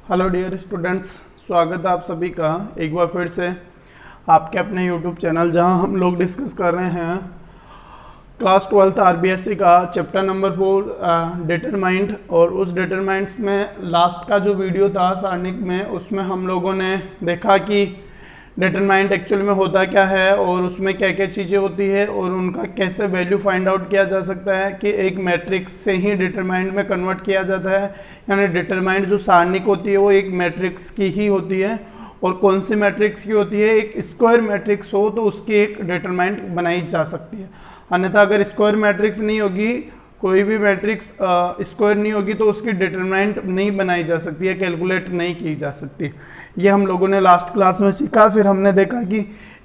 Hello dear students, स्वागत है आप सभी का एक बार फिर से आपके अपने यूट्यूब चैनल, जहां हम लोग डिस्कस कर रहे हैं क्लास 12th आरबीएससी का चैप्टर नंबर 4 डिटरमाइंड। और उस डिटरमाइंड्स में लास्ट का जो वीडियो था सारणिक में, उसमें हम लोगों ने देखा कि डिटरमाइंड एक्चुअल में होता क्या है और उसमें क्या क्या चीज़ें होती है और उनका कैसे वैल्यू फाइंड आउट किया जा सकता है कि एक मैट्रिक्स से ही डिटरमाइंड में कन्वर्ट किया जाता है। यानी डिटरमाइंड जो सारणिक होती है वो एक मैट्रिक्स की ही होती है। और कौन सी मैट्रिक्स की होती है? एक स्क्वायर मैट्रिक्स हो तो उसकी एक डिटरमाइंड बनाई जा सकती है। अन्यथा अगर स्क्वायर मैट्रिक्स नहीं होगी, कोई भी मैट्रिक्स स्क्वायर नहीं होगी, तो उसकी डिटरमाइंड नहीं बनाई जा सकती है, कैलकुलेट नहीं की जा सकती। ये हम लोगों ने लास्ट क्लास में सीखा। फिर हमने देखा कि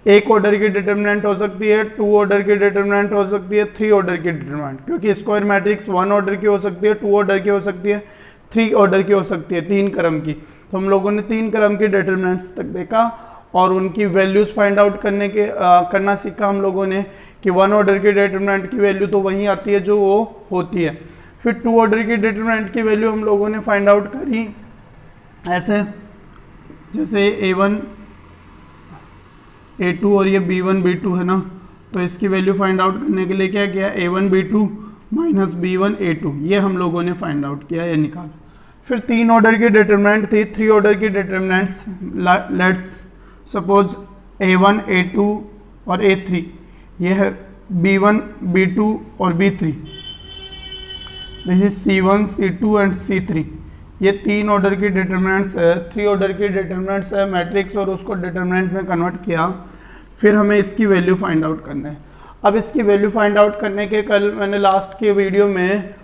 एक ऑर्डर की डिटरमिनेंट हो सकती है, 2 ऑर्डर की डिटरमिनेंट हो सकती है, 3 ऑर्डर की डिटरमिनेंट, क्योंकि स्क्वायर मैट्रिक्स 1 ऑर्डर की हो सकती है, 2 ऑर्डर की हो सकती है, 3 ऑर्डर की हो सकती है, 3 क्रम की। तो हम लोगों ने 3 क्रम की डिटरमिनेंट्स तक देखा और उनकी वैल्यूज फाइंड आउट करना सीखा हम लोगों ने कि 1 ऑर्डर की डिटरमिनेंट की वैल्यू तो वही आती है जो वो होती है। फिर 2 ऑर्डर की डिटरमिनेंट की वैल्यू हम लोगों ने फाइंड आउट करी ऐसे, जैसे A1 A2 और ये B1 B2 है ना, तो इसकी वैल्यू फाइंड आउट करने के लिए क्या किया? A1 B2 minus B1 A2, ये हम लोगों ने फाइंड आउट किया या निकाला। फिर 3 ऑर्डर की डिटरमिनेंट थी। 3 ऑर्डर की determinants, let's suppose A1 A2 और A3, ये है B1 B2 और B3, this is C1 C2 and C3। ये 3 ऑर्डर की डिटरमिनेंट्स है, 3 ऑर्डर की डिटरमिनेंट्स है मैट्रिक्स, और उसको डिटरमिनेंट में कन्वर्ट किया। फिर हमें इसकी वैल्यू फाइंड आउट करना है। अब इसकी वैल्यू फाइंड आउट करने के कल मैंने लास्ट के वीडियो में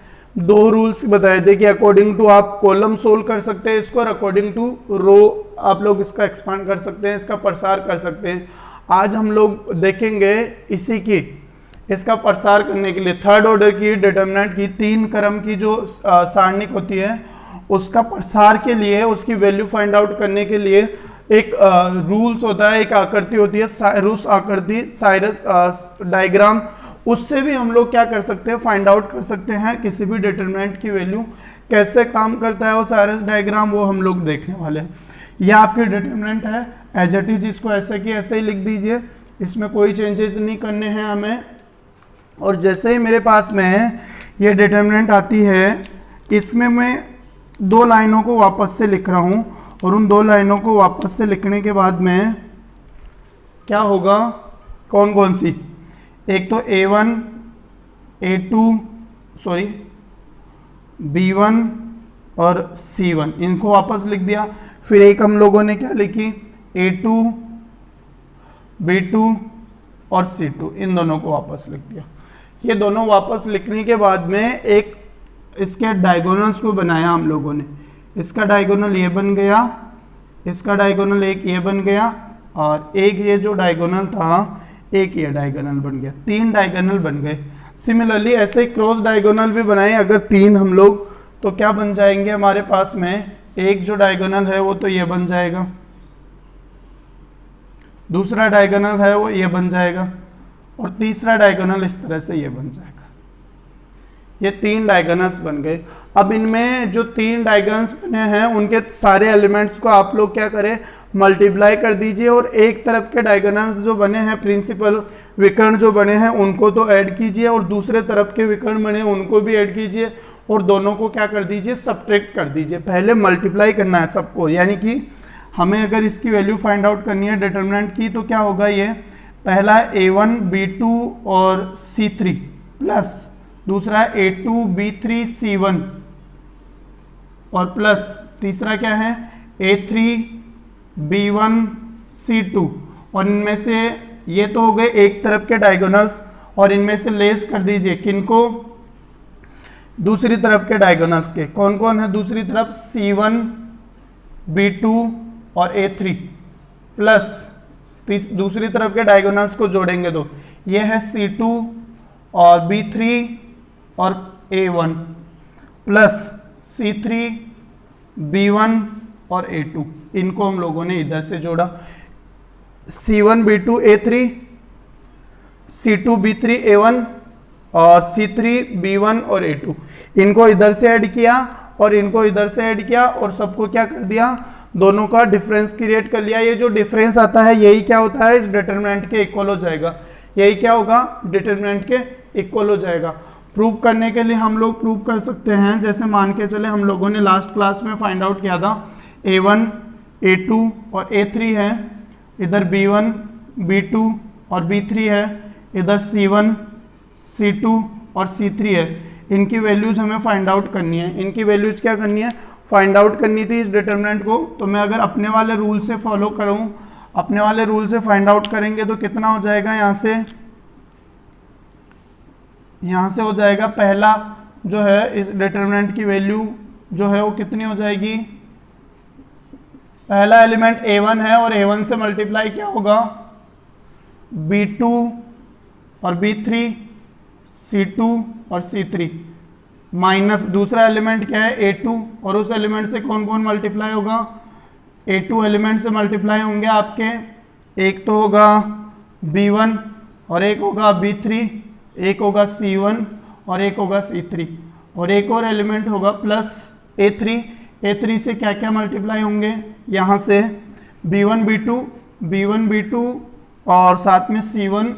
2 रूल्स बताए थे कि अकॉर्डिंग टू आप कॉलम सोल्व कर सकते हैं इसको, और अकॉर्डिंग टू रो आप लोग इसका एक्सपांड कर सकते हैं, इसका प्रसार कर सकते हैं। आज हम लोग देखेंगे इसका प्रसार करने के लिए 3rd ऑर्डर की डिटरमिनेंट की 3 क्रम की जो सारणिक होती है, उसका प्रसार के लिए, उसकी वैल्यू फाइंड आउट करने के लिए एक रूल्स होता है, एक आकृति होती है साइरस आकृति, साइरस डायग्राम। उससे भी हम लोग क्या कर सकते हैं? फाइंड आउट कर सकते हैं किसी भी डिटरमिनेंट की वैल्यू। कैसे काम करता है वो साइरस डायग्राम, वो हम लोग देखने वाले हैं। यह आपकी डिटरमिनेंट है, एज इट इज, इसको ऐसे की ऐसे ही लिख दीजिए, इसमें कोई चेंजेस नहीं करने हैं हमें। और जैसे ही मेरे पास में ये डिटरमिनेंट आती है, इसमें मैं 2 लाइनों को वापस से लिख रहा हूं, और उन 2 लाइनों को वापस से लिखने के बाद में क्या होगा? कौन कौन सी? एक तो A1 A2 सॉरी B1 और C1, इनको वापस लिख दिया। फिर एक हम लोगों ने क्या लिखी? A2 B2 और C2, इन दोनों को वापस लिख दिया। ये दोनों वापस लिखने के बाद में एक इसके डायगोनल्स को बनाया हम लोगों ने। इसका डायगोनल ये बन गया, इसका डायगोनल एक ये बन गया, और एक ये जो डायगोनल था, एक ये डायगोनल बन गया। 3 डायगोनल बन गए। सिमिलरली ऐसे ही क्रॉस डायगोनल भी बनाए अगर 3 हम लोग, तो क्या बन जाएंगे हमारे पास में? एक जो डायगोनल है वो तो ये बन जाएगा, दूसरा डायगोनल है वो ये बन जाएगा, और तीसरा डायगोनल इस तरह से ये बन जाएगा। ये 3 डायगोनल्स बन गए। अब इनमें जो 3 डायगोनल्स बने हैं, उनके सारे एलिमेंट्स को आप लोग क्या करें? मल्टीप्लाई कर दीजिए, और एक तरफ के डायगोनल्स जो बने हैं, प्रिंसिपल विकर्ण जो बने हैं, उनको तो ऐड कीजिए, और दूसरे तरफ के विकर्ण बने हैं उनको भी ऐड कीजिए, और दोनों को क्या कर दीजिए? सब्ट्रैक्ट कर दीजिए। पहले मल्टीप्लाई करना है सबको, यानी कि हमें अगर इसकी वैल्यू फाइंड आउट करनी है डिटरमिनेंट की, तो क्या होगा? ये पहला A1 B2 और C3 प्लस दूसरा A2 B3 C1 और प्लस तीसरा क्या है? A3 B1 C2, और इनमें से ये तो हो गए एक तरफ के डायगोनल्स, और इनमें से लेस कर दीजिए किनको? दूसरी तरफ के डायगोनल्स के। कौन कौन है दूसरी तरफ? C1 B2 और A3 प्लस दूसरी तरफ के डायगोनल्स को जोड़ेंगे तो ये है C2 और B3 और A1 प्लस C3 B1 और A2, इनको हम लोगों ने इधर से जोड़ा। C1 B2 A3, C2 B3 A1 और C3 B1 और A2, इनको इधर से ऐड किया, और इनको इधर से ऐड किया और सबको क्या कर दिया, दोनों का डिफरेंस क्रिएट कर लिया। ये जो डिफरेंस आता है यही क्या होता है, इस डिटरमिनेंट के इक्वल हो जाएगा। यही क्या होगा, डिटरमिनेंट के इक्वल हो जाएगा। प्रूव करने के लिए हम लोग प्रूव कर सकते हैं, जैसे मान के चले हम लोगों ने लास्ट क्लास में फाइंड आउट किया था A1 A2 और A3 है, इधर B1 B2 और B3 है, इधर C1 C2 और C3 है। इनकी वैल्यूज हमें फाइंड आउट करनी है। इनकी वैल्यूज क्या करनी है, फाइंड आउट करनी थी इस डिटरमिनेंट को। तो मैं अगर अपने वाले रूल से फॉलो करूं, अपने वाले रूल से फाइंड आउट करेंगे तो कितना हो जाएगा, यहाँ से हो जाएगा पहला जो है इस डिटरमिनेंट की वैल्यू जो है वो कितनी हो जाएगी, पहला एलिमेंट A1 है और A1 से मल्टीप्लाई क्या होगा, B2 और B3 C2 और C3 माइनस दूसरा एलिमेंट क्या है A2 और उस एलिमेंट से कौन कौन मल्टीप्लाई होगा, A2 एलिमेंट से मल्टीप्लाई होंगे आपके, एक तो होगा B1 और एक होगा B3, एक होगा C1 और एक होगा C3 और एक और एलिमेंट होगा प्लस A3। A3 से क्या क्या मल्टीप्लाई होंगे, यहाँ से B1 B2 और साथ में C1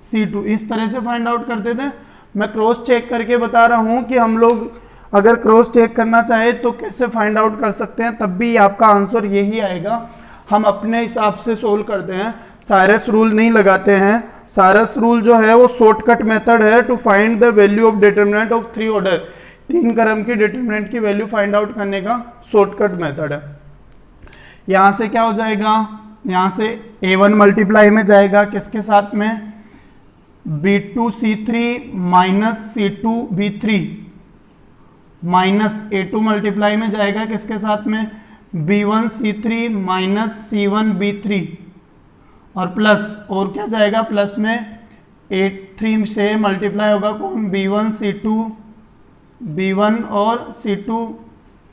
C2। इस तरह से फाइंड आउट करते थे। मैं क्रॉस चेक करके बता रहा हूँ कि हम लोग अगर क्रॉस चेक करना चाहे तो कैसे फाइंड आउट कर सकते हैं, तब भी आपका आंसर यही आएगा। हम अपने हिसाब से सोल्व करते हैं, साइरस रूल नहीं लगाते हैं। साइरस रूल जो है वो शॉर्टकट मेथड है to find the value of determinant of 3 order. 3 क्रम की डिटरमिनेंट की वैल्यू फाइंड आउट करने का शॉर्टकट मेथड है। यहाँ से क्या हो जाएगा, यहाँ से A1 मल्टीप्लाई में जाएगा किसके साथ में, B2 C3 minus C2 B3 minus A2 multiply में जाएगा किसके साथ में, B1 C3 minus C1 B3 और प्लस और क्या जाएगा, प्लस में A3 से मल्टीप्लाई होगा कौन, B1 C2 B1 और C2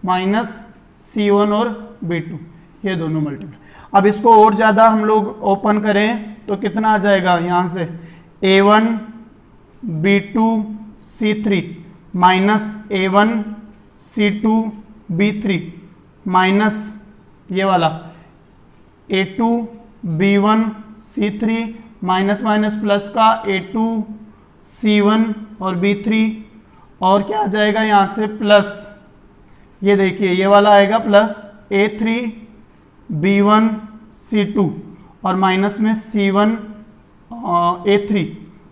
माइनस C1 और B2, ये दोनों मल्टीप्लाई। अब इसको और ज़्यादा हम लोग ओपन करें तो कितना आ जाएगा, यहाँ से A1 B2 C3 minus A1 C2 B3 minus ये वाला A2 B1 C3 minus minus plus का A2 C1 और B3 और क्या आ जाएगा यहाँ से प्लस, ये देखिए ये वाला आएगा प्लस A3 B1 C2 और माइनस में C1 A3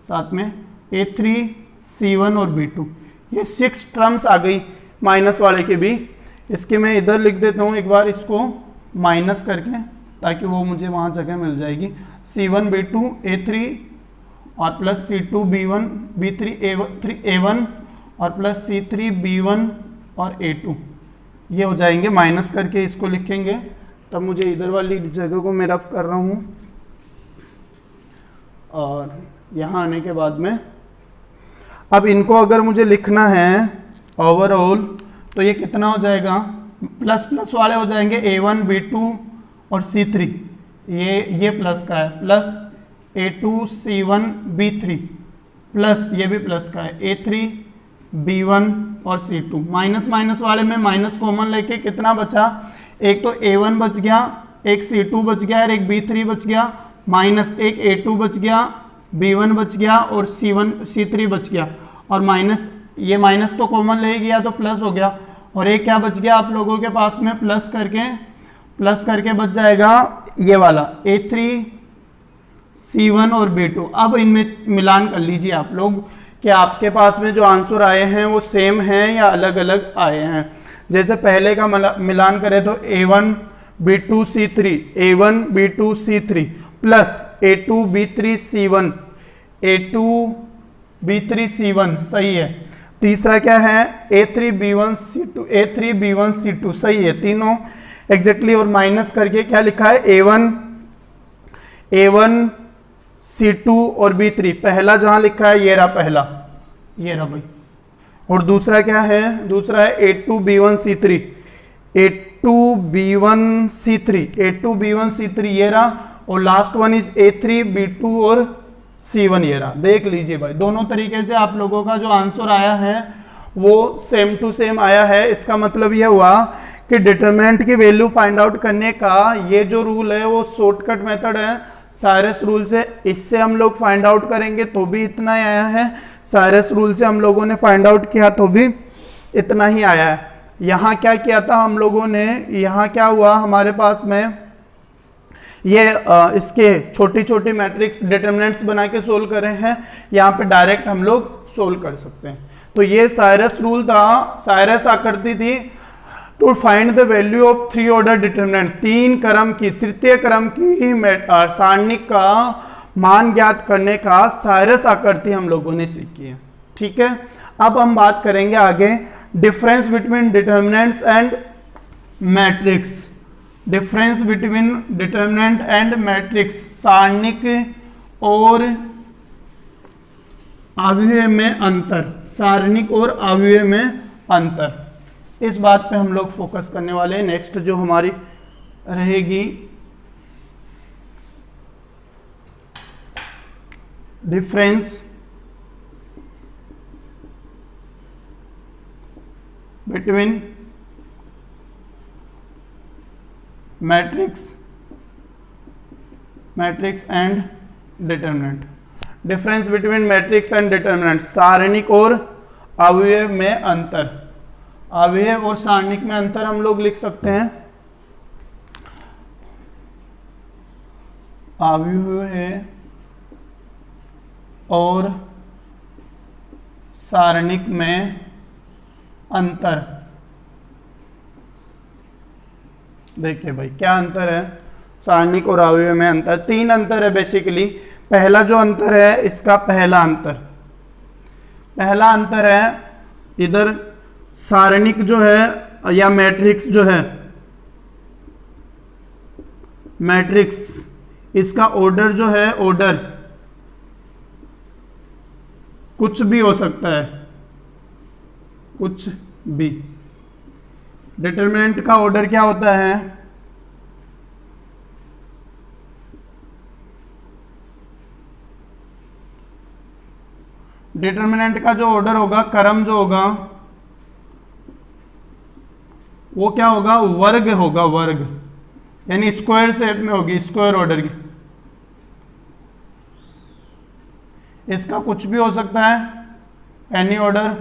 साथ में A3 C1 और B2। ये 6 टर्म्स आ गई माइनस वाले के भी। इसके मैं इधर लिख देता हूँ एक बार इसको माइनस करके, ताकि वो मुझे वहाँ जगह मिल जाएगी। C1 B2 A3 और plus C2 B1 B3 A1 और प्लस C3 B1 और A2, ये हो जाएंगे। माइनस करके इसको लिखेंगे, तब मुझे इधर वाली जगह को मैं रफ कर रहा हूँ। और यहाँ आने के बाद में अब इनको अगर मुझे लिखना है ओवरऑल तो ये कितना हो जाएगा, प्लस प्लस वाले हो जाएंगे A1 B2 और C3, ये प्लस का है, plus A2 C1 B3 plus ये भी प्लस का है A3 B1 और C2। माइनस माइनस वाले में माइनस कॉमन लेके कितना बचा, एक तो A1 बच गया, एक C2 बच गया और एक B3 बच गया, माइनस एक A2 बच गया, B1 बच गया और C3 बच गया और माइनस ये माइनस तो कॉमन ले गया तो प्लस हो गया और एक क्या बच गया आप लोगों के पास में, प्लस करके बच जाएगा ये वाला A3 C1 और B2। अब इनमें मिलान कर लीजिए आप लोग कि आपके पास में जो आंसर आए हैं वो सेम हैं या अलग अलग आए हैं। जैसे पहले का मिलान करें तो A1 B2 C3 plus A2 B3 C1 सही है। तीसरा क्या है A3 B1 C2 सही है, तीनों एग्जैक्टली। और माइनस करके क्या लिखा है A1 C2 और B3, पहला जहां लिखा है ये रहा पहला, ये रहा भाई। और दूसरा क्या है, दूसरा है A2 B1 C3 ये रहा। और last one is A3 B2 और C1 ये रहा। देख लीजिए भाई, दोनों तरीके से आप लोगों का जो आंसर आया है वो सेम टू सेम आया है। इसका मतलब यह हुआ कि डिटरमिनेंट की वैल्यू फाइंड आउट करने का ये जो रूल है वो शॉर्टकट मेथड है साइरस रूल से। इससे हम लोग फाइंड आउट करेंगे तो भी इतना ही आया है, साइरस रूल से हम लोगों ने फाइंड आउट किया तो भी इतना ही आया है। यहाँ क्या किया था हम लोगों ने, यहाँ क्या हुआ हमारे पास में ये इसके छोटी छोटी मैट्रिक्स डिटरमिनेंट्स बना के सोल्व कर रहे हैं, यहाँ पे डायरेक्ट हम लोग सोल्व कर सकते हैं। तो ये साइरस रूल था, साइरस आकृति थी to find the value of 3 order determinant, 3 क्रम की तृतीय क्रम की सारणिक का मान ज्ञात करने का साइरस आकृति हम लोगों ने सीखी है। ठीक है, अब हम बात करेंगे आगे difference between determinants and matrix. Difference between determinant and matrix, सारणिक और अवयव में अंतर, सारणिक और अवयव में अंतर, इस बात पे हम लोग फोकस करने वाले हैं। नेक्स्ट जो हमारी रहेगी difference between matrix and determinant. Difference between matrix and determinant, सारणिक और अवयव में अंतर। अवयव और सारणिक में अंतर हम लोग लिख सकते हैं अवयव और सारणिक में अंतर। देखिए भाई क्या अंतर है सारणिक और अवयव में अंतर, 3 अंतर है बेसिकली। पहला जो अंतर है इसका पहला अंतर है इधर सारणिक जो है या मैट्रिक्स जो है, मैट्रिक्स इसका ऑर्डर जो है, ऑर्डर कुछ भी हो सकता है, कुछ भी। डिटरमिनेंट का ऑर्डर क्या होता है, डिटरमिनेंट का जो ऑर्डर होगा, क्रम जो होगा वो क्या होगा, वर्ग होगा, वर्ग यानी स्क्वायर शेप में होगी, स्क्वायर ऑर्डर की। इसका कुछ भी हो सकता है, एनी ऑर्डर,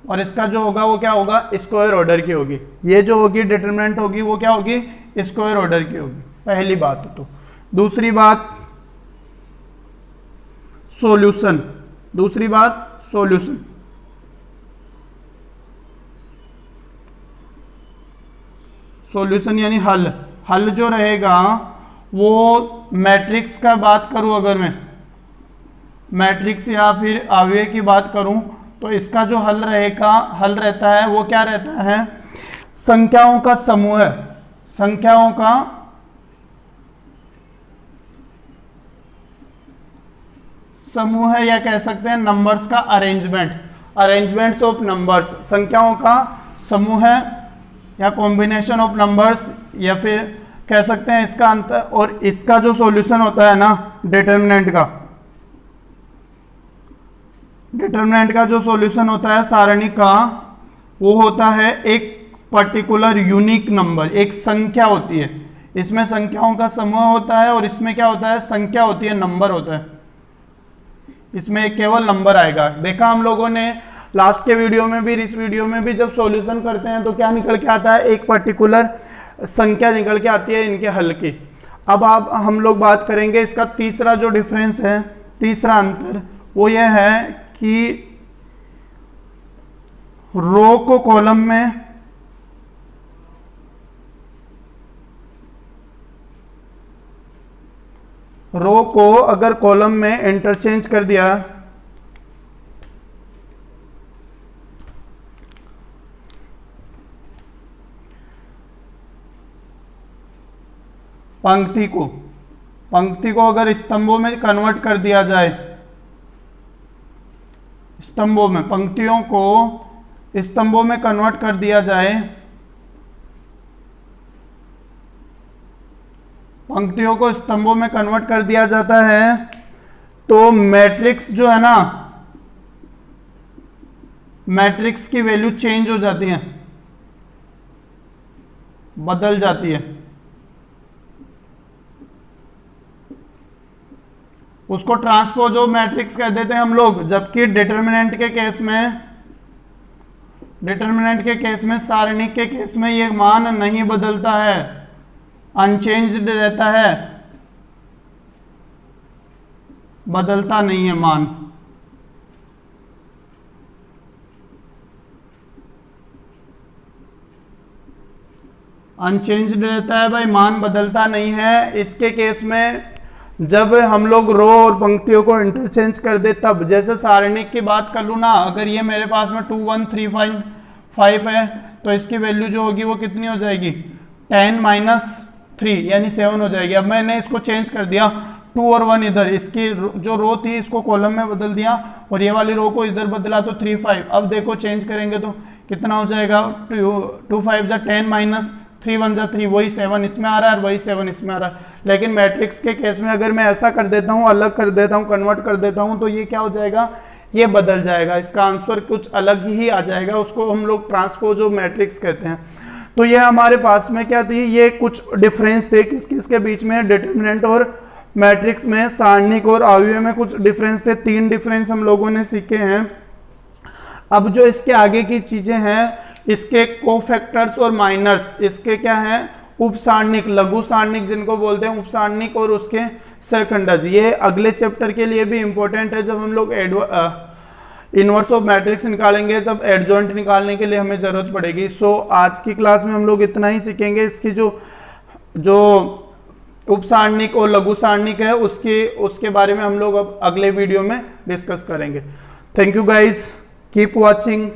और इसका जो होगा वो क्या होगा, स्क्वायर ऑर्डर की होगी। ये जो होगी डिटरमिनेंट होगी वो क्या होगी, स्क्वायर ऑर्डर की होगी, पहली बात। तो दूसरी बात सॉल्यूशन, दूसरी बात सॉल्यूशन। सॉल्यूशन यानी हल, हल जो रहेगा वो मैट्रिक्स का बात करूं, अगर मैं मैट्रिक्स या फिर अवयव की बात करूं तो इसका जो हल रहेगा, हल रहता है वो क्या रहता है, संख्याओं का समूह, संख्याओं का समूह है, या कह सकते हैं नंबर्स का अरेंजमेंट, अरेंजमेंट्स ऑफ नंबर्स, संख्याओं का समूह है या कॉम्बिनेशन ऑफ नंबर्स, या फिर कह सकते हैं इसका अंतर। और इसका जो सॉल्यूशन होता है ना डिटरमिनेंट का, डिटरमिनेंट का जो सॉल्यूशन होता है सारणी का, वो होता है एक पर्टिकुलर यूनिक नंबर, एक संख्या होती है। इसमें संख्याओं का समूह होता है और इसमें क्या होता है, संख्या होती है, नंबर होता है। इसमें एक केवल नंबर आएगा। देखा हम लोगों ने लास्ट के वीडियो में भी, इस वीडियो में भी, जब सॉल्यूशन करते हैं तो क्या निकल के आता है, एक पर्टिकुलर संख्या निकल के आती है इनके हल की। अब आप हम लोग बात करेंगे इसका तीसरा जो डिफरेंस है, तीसरा अंतर, वो ये है कि रो को कॉलम में, रो को अगर कॉलम में इंटरचेंज कर दिया, पंक्ति को अगर स्तंभों में कन्वर्ट कर दिया जाए, स्तंभों में, पंक्तियों को स्तंभों में कन्वर्ट कर दिया जाए, पंक्तियों को स्तंभों में कन्वर्ट कर दिया जाता है, तो मैट्रिक्स जो है ना, मैट्रिक्स की वैल्यू चेंज हो जाती है, बदल जाती है, उसको ट्रांसपोज ऑफ मैट्रिक्स कह देते हैं हम लोग। जबकि डिटर्मिनेंट के केस में सारणिक के केस में ये मान नहीं बदलता है, अनचेंज्ड रहता है, बदलता नहीं है मान। अनचेंज्ड रहता है भाई, मान बदलता नहीं है। इसके केस में जब हम लोग रो और पंक्तियों को इंटरचेंज कर दे तब, जैसे सारणिक की बात कर लूँ ना, अगर ये मेरे पास में 2 1 3 5 है तो इसकी वैल्यू जो होगी वो कितनी हो जाएगी, 10 - 3 यानी 7 हो जाएगी। अब मैंने इसको चेंज कर दिया, 2 और 1 इधर, इसकी जो रो थी इसको कॉलम में बदल दिया और ये वाली रो को इधर बदला तो 3 5। अब देखो चेंज करेंगे तो कितना हो जाएगा, 2 5 जा 10 - 3 1 जा 3, वही 7 इसमें आ रहा है और वही 7 इसमें आ रहा है। लेकिन मैट्रिक्स के केस में अगर मैं ऐसा कर देता हूँ, अलग कर देता हूँ, कन्वर्ट कर देता हूँ, तो ये क्या हो जाएगा, ये बदल जाएगा, इसका आंसर कुछ अलग ही आ जाएगा। उसको हम लोग ट्रांसपोज ऑफ मैट्रिक्स कहते हैं। तो ये हमारे पास में क्या थी, ये कुछ डिफरेंस थे किस किस के बीच में, डिटर्मिनेंट और मैट्रिक्स में, सारणिक और अवयव में कुछ डिफरेंस थे। 3 डिफरेंस हम लोगों ने सीखे हैं। अब जो इसके आगे की चीजें हैं, इसके कोफैक्टर्स और माइनर्स, इसके क्या हैं, उपसारणिक, लघु सारणिक जिनको बोलते हैं, उपसारणिक और उसके सहखंडज। ये अगले चैप्टर के लिए भी इंपॉर्टेंट है। जब हम लोग इनवर्स ऑफ मैट्रिक्स निकालेंगे तब एडजॉइंट निकालने के लिए हमें जरूरत पड़ेगी। सो आज की क्लास में हम लोग इतना ही सीखेंगे। इसकी जो उपसारणिक और लघु सारणिक है उसके बारे में हम लोग अब अगले वीडियो में डिस्कस करेंगे। Thank you guys, keep watching.